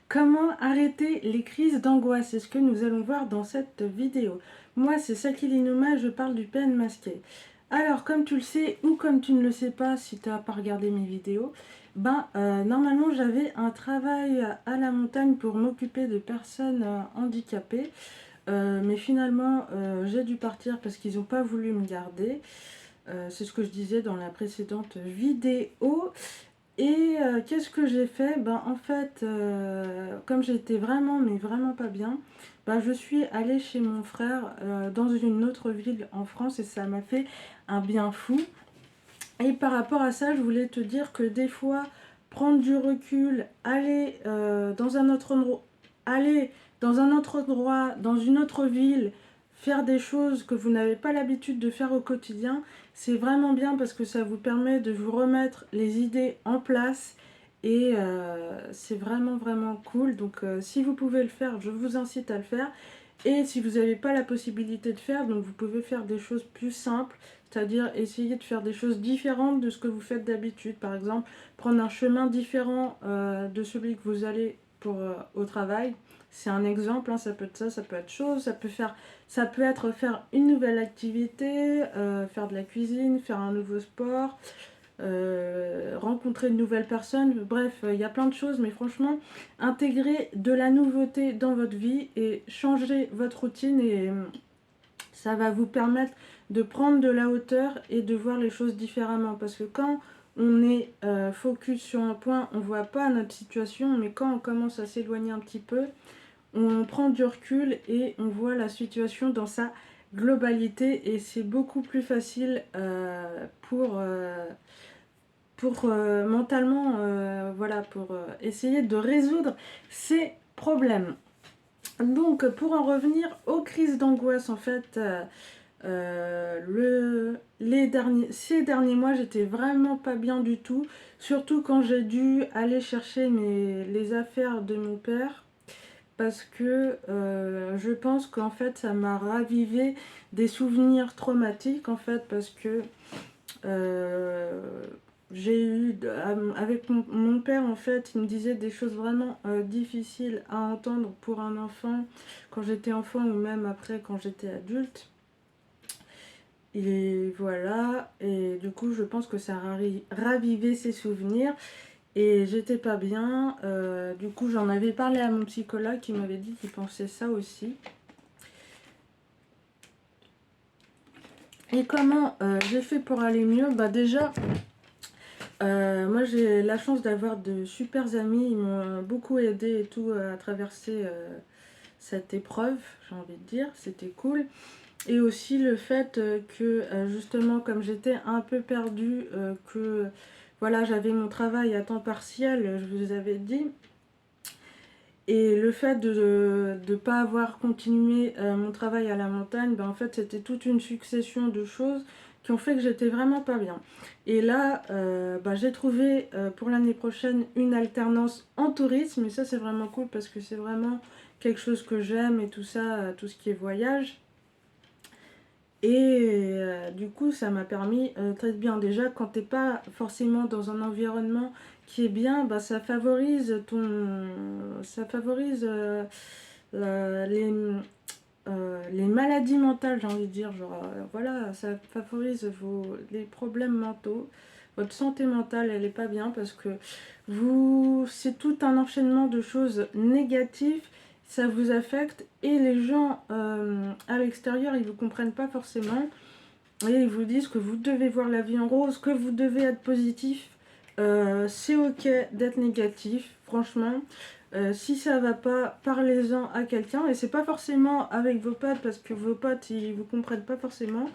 Comment arrêter les crises d'angoisse? C'est ce que nous allons voir dans cette vidéo. Moi, c'est Sakili Nouma, je parle du PN masqué. Alors, comme tu le sais ou comme tu ne le sais pas si tu n'as pas regardé mes vidéos, normalement j'avais un travail à la montagne pour m'occuper de personnes handicapées. Mais finalement, j'ai dû partir parce qu'ils n'ont pas voulu me garder. C'est ce que je disais dans la précédente vidéo. Et qu'est-ce que j'ai fait? En fait, comme j'étais vraiment, mais vraiment pas bien, je suis allée chez mon frère dans une autre ville en France et ça m'a fait un bien fou. Et par rapport à ça, je voulais te dire que des fois, prendre du recul, aller dans un autre endroit, dans une autre ville, faire des choses que vous n'avez pas l'habitude de faire au quotidien, c'est vraiment bien parce que ça vous permet de vous remettre les idées en place et c'est vraiment vraiment cool. Donc si vous pouvez le faire, je vous incite à le faire. Et si vous n'avez pas la possibilité de faire, donc vous pouvez faire des choses plus simples, c'est-à-dire essayer de faire des choses différentes de ce que vous faites d'habitude. Par exemple, prendre un chemin différent de celui que vous allez au travail. C'est un exemple, hein, ça peut être ça, ça peut être chose, ça peut être faire une nouvelle activité, faire de la cuisine, faire un nouveau sport, rencontrer de nouvelles personnes, bref, il y a plein de choses, mais franchement, intégrer de la nouveauté dans votre vie et changer votre routine et ça va vous permettre de prendre de la hauteur et de voir les choses différemment. Parce que quand on est focus sur un point, on ne voit pas notre situation, mais quand on commence à s'éloigner un petit peu, on prend du recul et on voit la situation dans sa globalité et c'est beaucoup plus facile pour mentalement, voilà, pour essayer de résoudre ces problèmes. Donc, pour en revenir aux crises d'angoisse, en fait, ces derniers mois, j'étais vraiment pas bien du tout. Surtout quand j'ai dû aller chercher les affaires de mon père. Parce que je pense qu'en fait, ça m'a ravivé des souvenirs traumatiques, en fait, parce que euh, j'ai eu, avec mon père, en fait, il me disait des choses vraiment difficiles à entendre pour un enfant, quand j'étais enfant ou même après quand j'étais adulte. Et voilà, et du coup, je pense que ça a ravivé ses souvenirs. Et j'étais pas bien. Du coup, j'en avais parlé à mon psychologue qui m'avait dit qu'il pensait ça aussi. Et comment j'ai fait pour aller mieux? Déjà, moi j'ai la chance d'avoir de super amis. Ils m'ont beaucoup aidé et tout à traverser cette épreuve, j'ai envie de dire. C'était cool. Et aussi le fait que justement, comme j'étais un peu perdue, que voilà, j'avais mon travail à temps partiel, je vous avais dit. Et le fait de ne pas avoir continué mon travail à la montagne, en fait, c'était toute une succession de choses qui ont fait que j'étais vraiment pas bien. Et là, j'ai trouvé pour l'année prochaine une alternance en tourisme. Et ça, c'est vraiment cool parce que c'est vraiment quelque chose que j'aime et tout ça, tout ce qui est voyage. Et du coup, ça m'a permis très bien. Déjà, quand t'es pas forcément dans un environnement qui est bien, ça favorise les maladies mentales, j'ai envie de dire. Genre, voilà, ça favorise les problèmes mentaux. Votre santé mentale, elle est pas bien parce que c'est tout un enchaînement de choses négatives, ça vous affecte et les gens à l'extérieur, ils vous comprennent pas forcément et ils vous disent que vous devez voir la vie en rose, que vous devez être positif. C'est ok d'être négatif, franchement. Si ça va pas, parlez-en à quelqu'un. Et c'est pas forcément avec vos potes parce que vos potes ils vous comprennent pas forcément.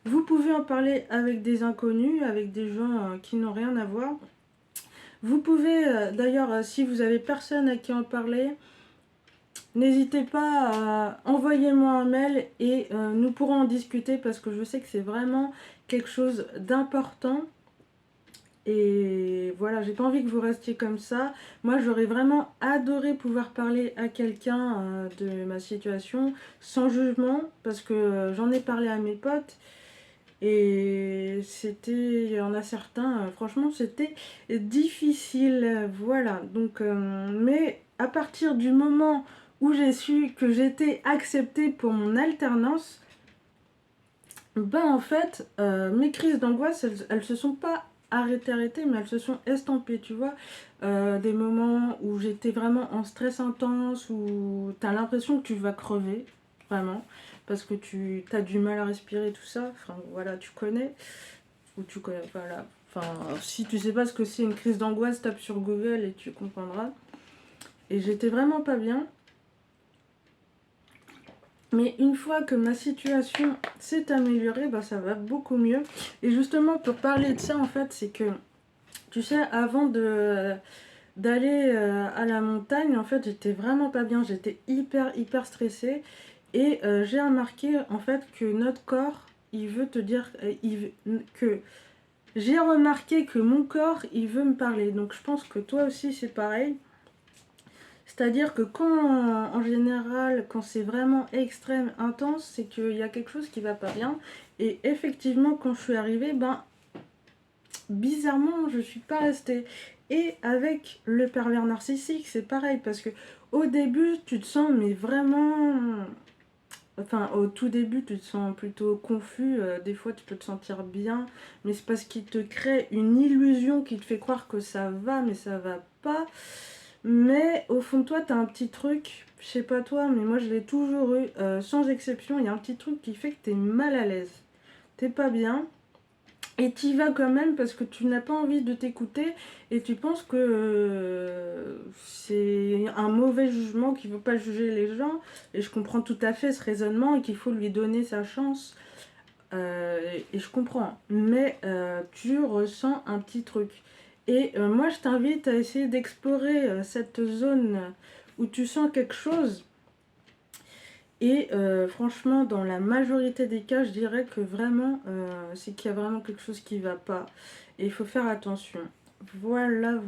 Vous pouvez en parler avec des inconnus, avec des gens qui n'ont rien à voir. Vous pouvez d'ailleurs, si vous avez personne à qui en parler, n'hésitez pas à envoyer-moi un mail et nous pourrons en discuter parce que je sais que c'est vraiment quelque chose d'important. Et voilà, j'ai pas envie que vous restiez comme ça. Moi, j'aurais vraiment adoré pouvoir parler à quelqu'un de ma situation sans jugement parce que j'en ai parlé à mes potes Et c'était, il y en a certains, franchement, c'était difficile. Voilà. Donc, mais à partir du moment où j'ai su que j'étais acceptée pour mon alternance, ben en fait, mes crises d'angoisse, elles se sont pas arrêtées, mais elles se sont estampées, tu vois. Des moments où j'étais vraiment en stress intense, où tu as l'impression que tu vas crever, vraiment, parce que tu as du mal à respirer, tout ça. Enfin, voilà, tu connais, ou tu connais, voilà. Enfin, si tu sais pas ce que c'est une crise d'angoisse, tape sur Google et tu comprendras. Et j'étais vraiment pas bien. Mais une fois que ma situation s'est améliorée, bah, ça va beaucoup mieux. Et justement, pour parler de ça, en fait, c'est que, tu sais, avant d'aller à la montagne, en fait, j'étais vraiment pas bien. J'étais hyper stressée. Et j'ai remarqué, en fait, que notre corps, il veut te dire que... J'ai remarqué que mon corps, il veut me parler. Donc, je pense que toi aussi, c'est pareil. C'est-à-dire que quand, en général, quand c'est vraiment extrême, intense, c'est qu'il y a quelque chose qui va pas bien. Et effectivement, quand je suis arrivée, ben, bizarrement, je suis pas restée. Et avec le pervers narcissique, c'est pareil, parce que au début, tu te sens, mais vraiment... Enfin, au tout début, tu te sens plutôt confus. Des fois, tu peux te sentir bien, mais c'est parce qu'il te crée une illusion qui te fait croire que ça va, mais ça va pas. Mais au fond de toi, t'as un petit truc, je sais pas toi, mais moi je l'ai toujours eu, sans exception, il y a un petit truc qui fait que t'es mal à l'aise. T'es pas bien, et t'y vas quand même parce que tu n'as pas envie de t'écouter, et tu penses que c'est un mauvais jugement, qu'il ne veut pas juger les gens, et je comprends tout à fait ce raisonnement, et qu'il faut lui donner sa chance. Et je comprends, mais tu ressens un petit truc. Et moi, je t'invite à essayer d'explorer cette zone où tu sens quelque chose. Et franchement, dans la majorité des cas, je dirais que vraiment, c'est qu'il y a vraiment quelque chose qui ne va pas. Et il faut faire attention. Voilà.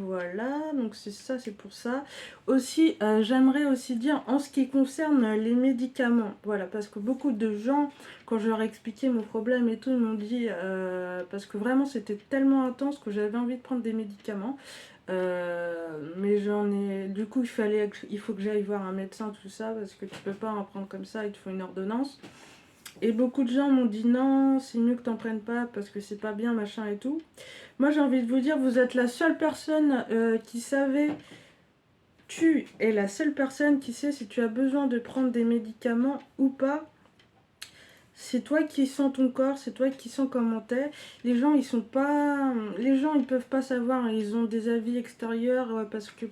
Donc c'est ça, c'est pour ça. Aussi, j'aimerais aussi dire en ce qui concerne les médicaments. Voilà, parce que beaucoup de gens, quand je leur ai expliqué mon problème et tout, ils m'ont dit, parce que vraiment c'était tellement intense que j'avais envie de prendre des médicaments. Mais j'en ai. Du coup, il faut que j'aille voir un médecin, tout ça, parce que tu peux pas en prendre comme ça, il te faut une ordonnance. Et beaucoup de gens m'ont dit non, c'est mieux que t'en prennes pas parce que c'est pas bien, machin et tout. Moi, j'ai envie de vous dire, vous êtes la seule personne qui savait. Tu es la seule personne qui sait si tu as besoin de prendre des médicaments ou pas. C'est toi qui sens ton corps, c'est toi qui sens comment t'es. Les gens, ils sont pas... Les gens, ils peuvent pas savoir. Ils ont des avis extérieurs parce que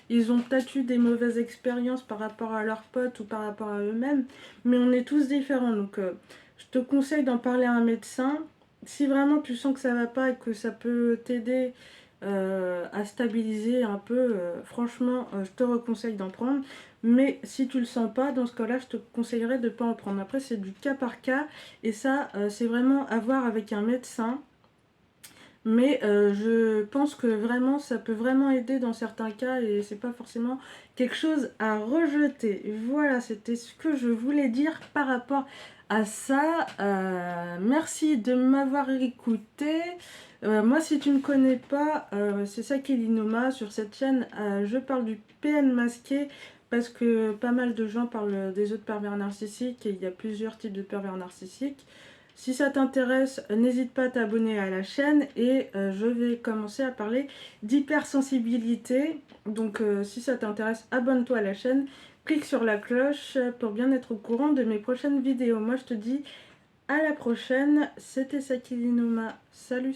ils ont peut-être eu des mauvaises expériences par rapport à leurs potes ou par rapport à eux-mêmes. Mais on est tous différents. Donc, je te conseille d'en parler à un médecin. Si vraiment tu sens que ça va pas et que ça peut t'aider à stabiliser un peu, franchement, je te reconseille d'en prendre. Mais si tu le sens pas, dans ce cas-là, je te conseillerais de ne pas en prendre. Après, c'est du cas par cas. Et ça, c'est vraiment à voir avec un médecin. Mais je pense que vraiment, ça peut vraiment aider dans certains cas et c'est pas forcément quelque chose à rejeter. Voilà, c'était ce que je voulais dire par rapport à ça. Merci de m'avoir écouté. Moi, si tu ne connais pas, c'est Sakili Noma. Sur cette chaîne, je parle du PN masqué parce que pas mal de gens parlent des autres pervers narcissiques et il y a plusieurs types de pervers narcissiques. Si ça t'intéresse, n'hésite pas à t'abonner à la chaîne et je vais commencer à parler d'hypersensibilité. Donc si ça t'intéresse, abonne-toi à la chaîne, clique sur la cloche pour bien être au courant de mes prochaines vidéos. Moi je te dis à la prochaine, c'était Sakili Noma. Salut.